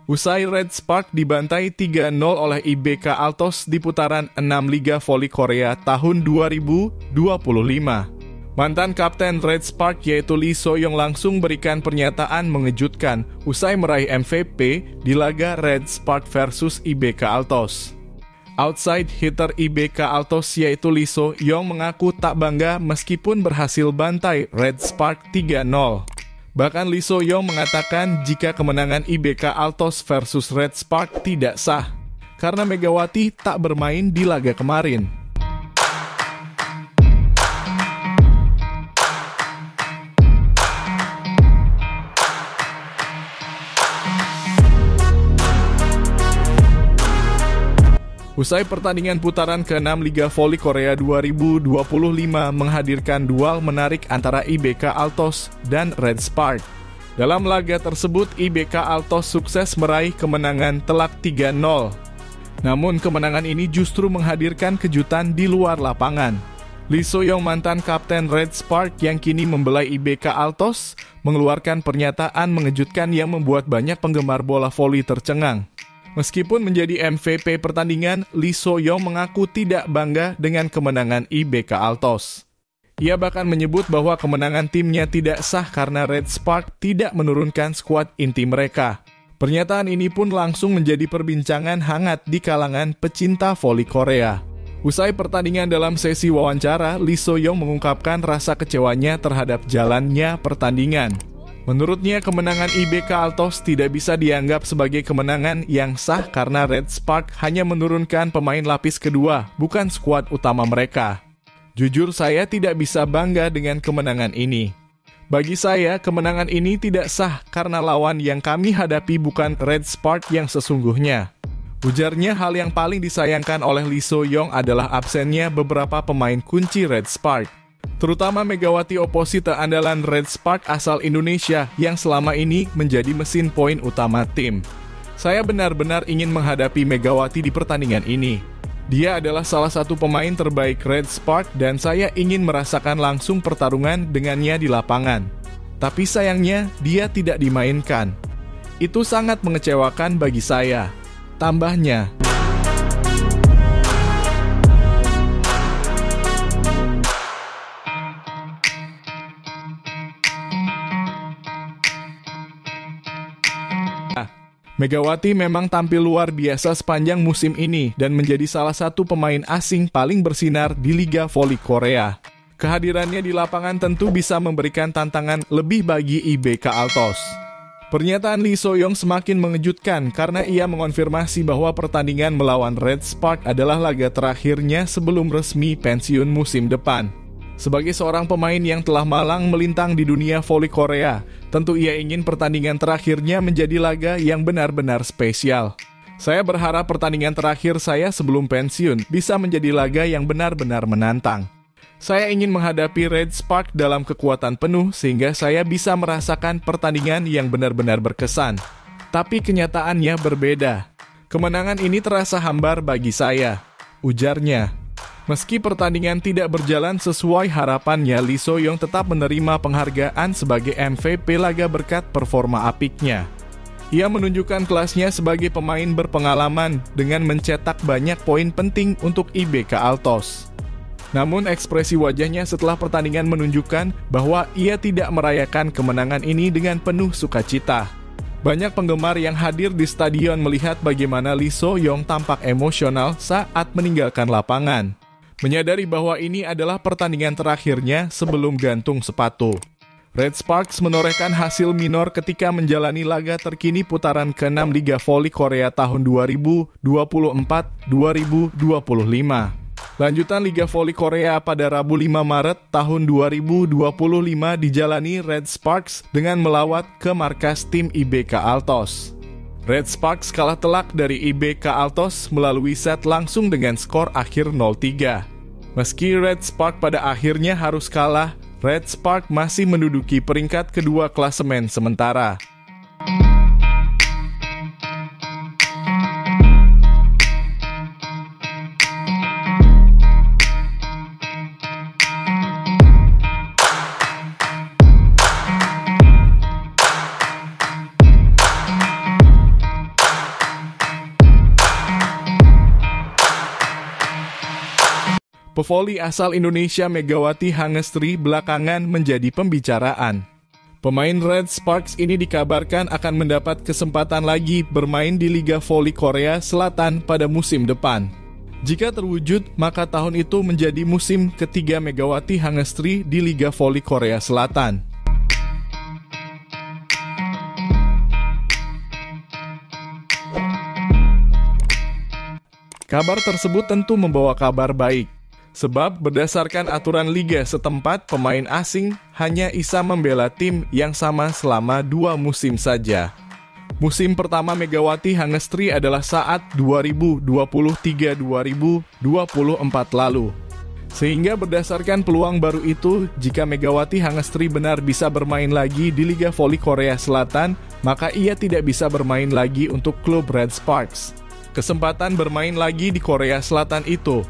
Usai Red Spark dibantai 3-0 oleh IBK Altos di putaran 6 Liga Voli Korea tahun 2025. Mantan kapten Red Spark yaitu Lee So-young langsung berikan pernyataan mengejutkan usai meraih MVP di laga Red Spark versus IBK Altos. Outside hitter IBK Altos yaitu Lee So-young mengaku tak bangga meskipun berhasil bantai Red Spark 3-0. Bahkan Lee So-young mengatakan jika kemenangan IBK Altos versus Red Spark tidak sah, karena Megawati tak bermain di laga kemarin. Usai pertandingan putaran ke-6 Liga Voli Korea 2025 menghadirkan duel menarik antara IBK Altos dan Red Spark. Dalam laga tersebut, IBK Altos sukses meraih kemenangan telak 3-0. Namun kemenangan ini justru menghadirkan kejutan di luar lapangan. Lee So-young mantan kapten Red Spark yang kini membelai IBK Altos mengeluarkan pernyataan mengejutkan yang membuat banyak penggemar bola voli tercengang. Meskipun menjadi MVP pertandingan, Lee So-young mengaku tidak bangga dengan kemenangan IBK Altos. Ia bahkan menyebut bahwa kemenangan timnya tidak sah karena Red Spark tidak menurunkan skuad inti mereka. Pernyataan ini pun langsung menjadi perbincangan hangat di kalangan pecinta voli Korea. Usai pertandingan dalam sesi wawancara, Lee So-young mengungkapkan rasa kecewanya terhadap jalannya pertandingan. Menurutnya, kemenangan IBK Altos tidak bisa dianggap sebagai kemenangan yang sah karena Red Spark hanya menurunkan pemain lapis kedua, bukan skuad utama mereka. Jujur saya tidak bisa bangga dengan kemenangan ini. Bagi saya, kemenangan ini tidak sah karena lawan yang kami hadapi bukan Red Spark yang sesungguhnya. Ujarnya hal yang paling disayangkan oleh Lee So-young adalah absennya beberapa pemain kunci Red Spark. Terutama Megawati oposite andalan Red Spark asal Indonesia yang selama ini menjadi mesin poin utama tim. Saya benar-benar ingin menghadapi Megawati di pertandingan ini. Dia adalah salah satu pemain terbaik Red Spark dan saya ingin merasakan langsung pertarungan dengannya di lapangan. Tapi sayangnya dia tidak dimainkan. Itu sangat mengecewakan bagi saya. Tambahnya, Megawati memang tampil luar biasa sepanjang musim ini dan menjadi salah satu pemain asing paling bersinar di Liga Voli Korea. Kehadirannya di lapangan tentu bisa memberikan tantangan lebih bagi IBK Altos. Pernyataan Lee So-young semakin mengejutkan karena ia mengonfirmasi bahwa pertandingan melawan Red Spark adalah laga terakhirnya sebelum resmi pensiun musim depan. Sebagai seorang pemain yang telah malang melintang di dunia voli Korea, tentu ia ingin pertandingan terakhirnya menjadi laga yang benar-benar spesial. Saya berharap pertandingan terakhir saya sebelum pensiun bisa menjadi laga yang benar-benar menantang. Saya ingin menghadapi Red Spark dalam kekuatan penuh sehingga saya bisa merasakan pertandingan yang benar-benar berkesan. Tapi kenyataannya berbeda. Kemenangan ini terasa hambar bagi saya, ujarnya. Meski pertandingan tidak berjalan sesuai harapannya, Lee So-young tetap menerima penghargaan sebagai MVP laga berkat performa apiknya. Ia menunjukkan kelasnya sebagai pemain berpengalaman dengan mencetak banyak poin penting untuk IBK Altos. Namun ekspresi wajahnya setelah pertandingan menunjukkan bahwa ia tidak merayakan kemenangan ini dengan penuh sukacita. Banyak penggemar yang hadir di stadion melihat bagaimana Lee So-young tampak emosional saat meninggalkan lapangan. Menyadari bahwa ini adalah pertandingan terakhirnya sebelum gantung sepatu. Red Sparks menorehkan hasil minor ketika menjalani laga terkini putaran ke-6 Liga Voli Korea tahun 2024-2025. Lanjutan Liga Voli Korea pada Rabu 5 Maret tahun 2025 dijalani Red Sparks dengan melawat ke markas tim IBK Altos. Red Sparks kalah telak dari IBK Altos melalui set langsung dengan skor akhir 0-3. Meski Red Spark pada akhirnya harus kalah, Red Spark masih menduduki peringkat kedua klasemen sementara. Pevoli asal Indonesia Megawati Hangestri belakangan menjadi pembicaraan. Pemain Red Sparks ini dikabarkan akan mendapat kesempatan lagi bermain di Liga Voli Korea Selatan pada musim depan. Jika terwujud, maka tahun itu menjadi musim ketiga Megawati Hangestri di Liga Voli Korea Selatan. Kabar tersebut tentu membawa kabar baik, sebab berdasarkan aturan liga setempat, pemain asing hanya bisa membela tim yang sama selama 2 musim saja. Musim pertama Megawati Hangestri adalah saat 2023-2024 lalu. Sehingga berdasarkan peluang baru itu, jika Megawati Hangestri benar bisa bermain lagi di Liga Voli Korea Selatan, maka ia tidak bisa bermain lagi untuk klub Red Sparks. Kesempatan bermain lagi di Korea Selatan itu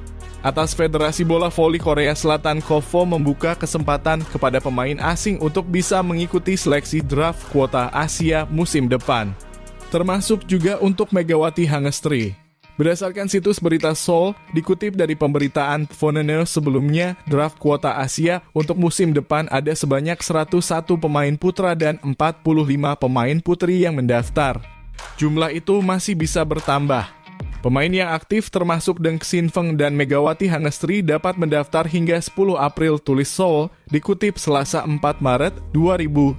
atas Federasi Bola Voli Korea Selatan KOVO membuka kesempatan kepada pemain asing untuk bisa mengikuti seleksi draft kuota Asia musim depan, termasuk juga untuk Megawati Hangestri. Berdasarkan situs berita Seoul, dikutip dari pemberitaan Fonenews sebelumnya, draft kuota Asia untuk musim depan ada sebanyak 101 pemain putra dan 45 pemain putri yang mendaftar. Jumlah itu masih bisa bertambah. Pemain yang aktif termasuk Deng Xinfeng dan Megawati Hangestri dapat mendaftar hingga 10 April, tulis Seoul, dikutip Selasa 4 Maret 2025.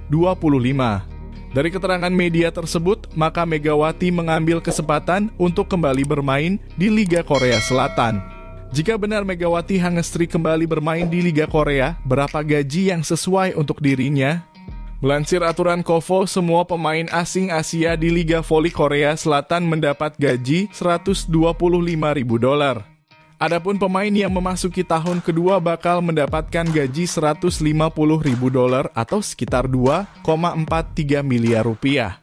Dari keterangan media tersebut, maka Megawati mengambil kesempatan untuk kembali bermain di Liga Korea Selatan. Jika benar Megawati Hangestri kembali bermain di Liga Korea, berapa gaji yang sesuai untuk dirinya? Melansir aturan KOVO, semua pemain asing Asia di Liga Voli Korea Selatan mendapat gaji $125.000. Adapun pemain yang memasuki tahun kedua bakal mendapatkan gaji $150.000 atau sekitar 2,43 miliar rupiah.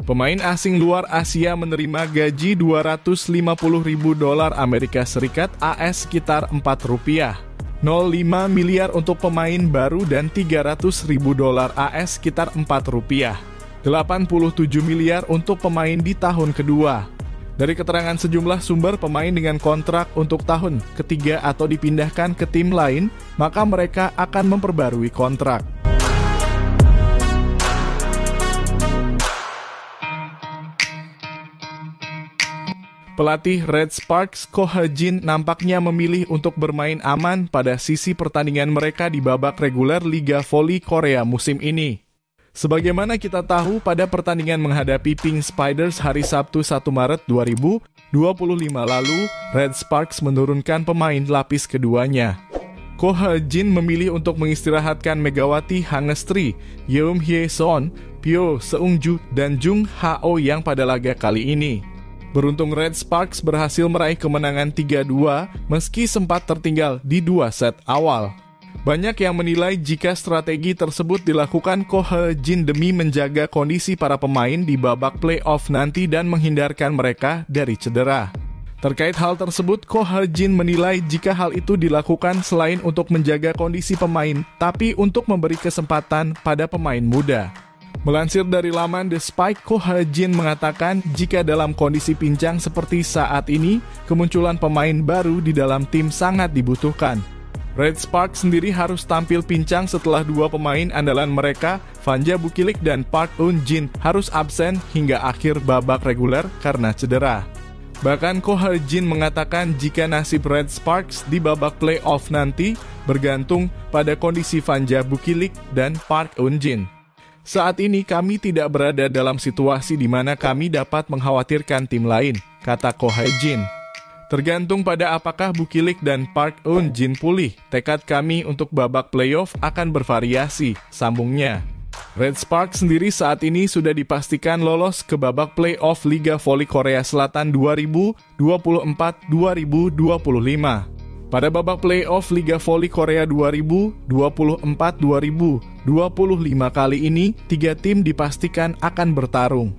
Pemain asing luar Asia menerima gaji $250.000 Amerika Serikat AS sekitar Rp4. 0,5 miliar untuk pemain baru dan $300.000 AS sekitar Rp4. 87 miliar untuk pemain di tahun kedua. Dari keterangan sejumlah sumber, pemain dengan kontrak untuk tahun ketiga atau dipindahkan ke tim lain, maka mereka akan memperbarui kontrak. Pelatih Red Sparks Ko Ha-jin nampaknya memilih untuk bermain aman pada sisi pertandingan mereka di babak reguler Liga Voli Korea musim ini. Sebagaimana kita tahu, pada pertandingan menghadapi Pink Spiders hari Sabtu 1 Maret 2025 lalu, Red Sparks menurunkan pemain lapis keduanya. Ko Ha-jin memilih untuk mengistirahatkan Megawati Hangestri, Yeom Hye-son, Pyo Seung-ju, dan Jung Ha-oh yang pada laga kali ini. Beruntung Red Sparks berhasil meraih kemenangan 3-2 meski sempat tertinggal di 2 set awal. Banyak yang menilai jika strategi tersebut dilakukan Ko Ha-jin demi menjaga kondisi para pemain di babak playoff nanti dan menghindarkan mereka dari cedera. Terkait hal tersebut, Ko Ha-jin menilai jika hal itu dilakukan selain untuk menjaga kondisi pemain, tapi untuk memberi kesempatan pada pemain muda. Melansir dari laman The Spike, Ko Ha-jin mengatakan jika dalam kondisi pincang seperti saat ini, kemunculan pemain baru di dalam tim sangat dibutuhkan. Red Sparks sendiri harus tampil pincang setelah 2 pemain andalan mereka, Vanja Bukilik dan Park Eun-jin, harus absen hingga akhir babak reguler karena cedera. Bahkan Ko Ha-jin mengatakan jika nasib Red Sparks di babak playoff nanti bergantung pada kondisi Vanja Bukilik dan Park Eun-jin. Saat ini kami tidak berada dalam situasi di mana kami dapat mengkhawatirkan tim lain, kata Ko Ha-jin. Tergantung pada apakah Bukilik dan Park Eun-jin pulih, tekad kami untuk babak playoff akan bervariasi, sambungnya. Red Sparks sendiri saat ini sudah dipastikan lolos ke babak playoff Liga Voli Korea Selatan 2024-2025. Pada babak playoff Liga Voli Korea 2024-2025 kali ini, 3 tim dipastikan akan bertarung.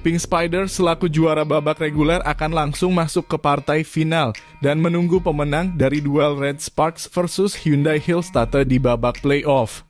Pink Spiders selaku juara babak reguler akan langsung masuk ke partai final dan menunggu pemenang dari duel Red Sparks versus Hyundai Hillstatte di babak playoff.